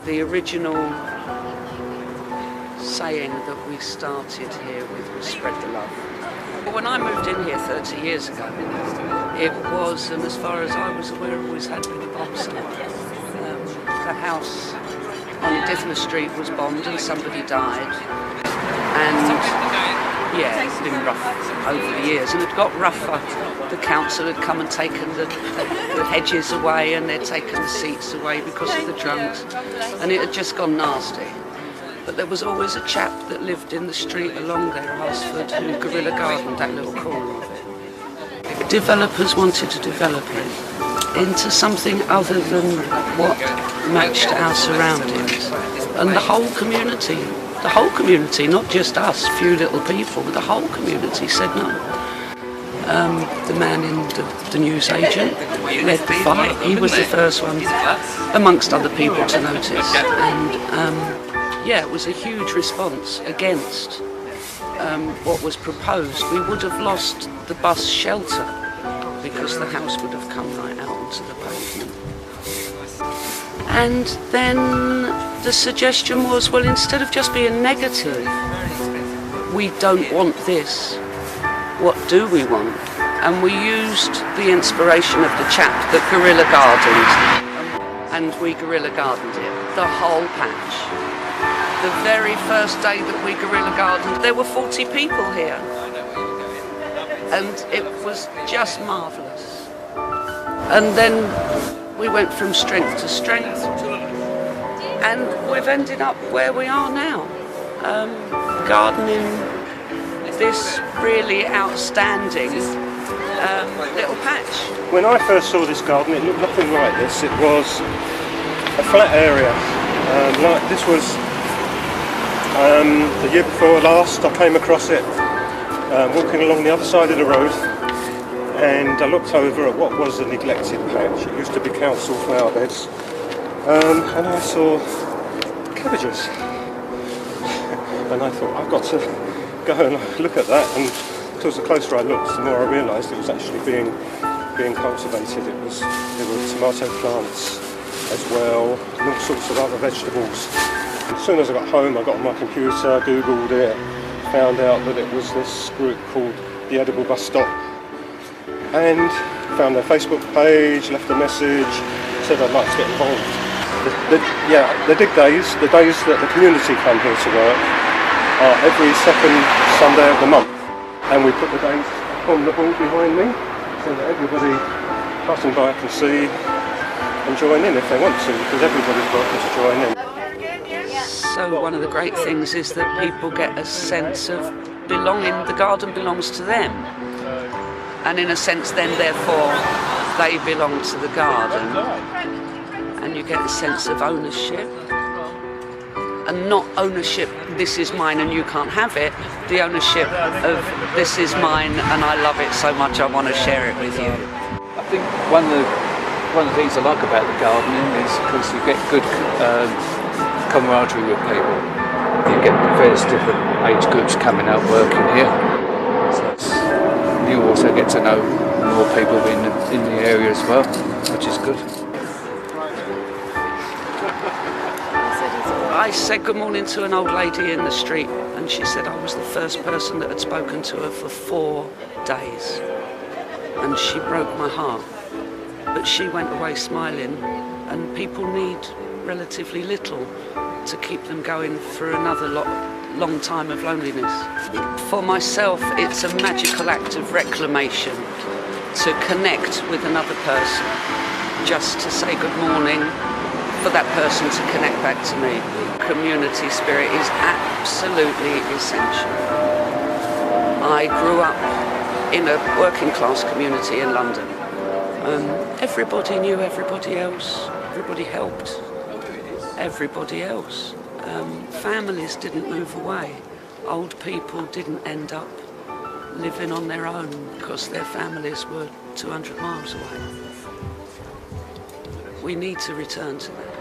The original saying that we started here with was spread the love. When I moved in here 30 years ago, it was, and as far as I was aware, always had been a bomb site. The house on Dithmer Street was bombed and somebody died. And yeah, it's been rough over the years, and it got rougher. The council had come and taken the hedges away, and they'd taken the seats away because of the drums, and it had just gone nasty. But there was always a chap that lived in the street along there, Arsford, who guerrilla gardened that little corner of it. Developers wanted to develop it into something other than what matched our surroundings, and the whole community, not just us, few little people, but the whole community said no. The man in the newsagent led the fight. He was the first one, amongst other people, to notice. And yeah, it was a huge response against what was proposed. We would have lost the bus shelter because the house would have come right out onto the pavement. And then the suggestion was, well, instead of just being negative, we don't want this, what do we want? And we used the inspiration of the chap that guerrilla gardened, and we guerrilla gardened it, the whole patch. The very first day that we guerrilla gardened, there were 40 people here, and it was just marvellous. And then we went from strength to strength, and we've ended up where we are now, gardening this really outstanding little patch. When I first saw this garden, it looked nothing like this. It was a flat area. Like this was the year before last. I came across it walking along the other side of the road, and I looked over at what was a neglected patch. It used to be council flower beds, and I saw cabbages, and I thought, I've got to go and look at that. And the closer I looked, the more I realised it was actually being cultivated. There were tomato plants as well, and all sorts of other vegetables. As soon as I got home, I got on my computer, googled it, found out that it was this group called the Edible Bus Stop, and found their Facebook page, left a message, said I'd like to get involved. The dig days, the days that the community come here to work, are every second Sunday of the month. And we put the days on the wall behind me so that everybody passing by can see and join in if they want to, because everybody's welcome to join in. So one of the great things is that people get a sense of belonging. The garden belongs to them, and in a sense then therefore they belong to the garden, and you get a sense of ownership. And not ownership, this is mine and you can't have it, the ownership of this is mine and I love it so much I want to share it with you. I think one of the things I like about the gardening is because you get good camaraderie with people. You get various different age groups coming out working here. So you also get to know more people in the area as well, which is good. I said good morning to an old lady in the street, and she said I was the first person that had spoken to her for 4 days, and she broke my heart. But she went away smiling, and people need relatively little to keep them going for another long time of loneliness. For myself, it's a magical act of reclamation to connect with another person, just to say good morning, for that person to connect back to me. Community spirit is absolutely essential. I grew up in a working class community in London. Everybody knew everybody else, everybody helped everybody else. Families didn't move away. Old people didn't end up living on their own because their families were 200 miles away. We need to return to that.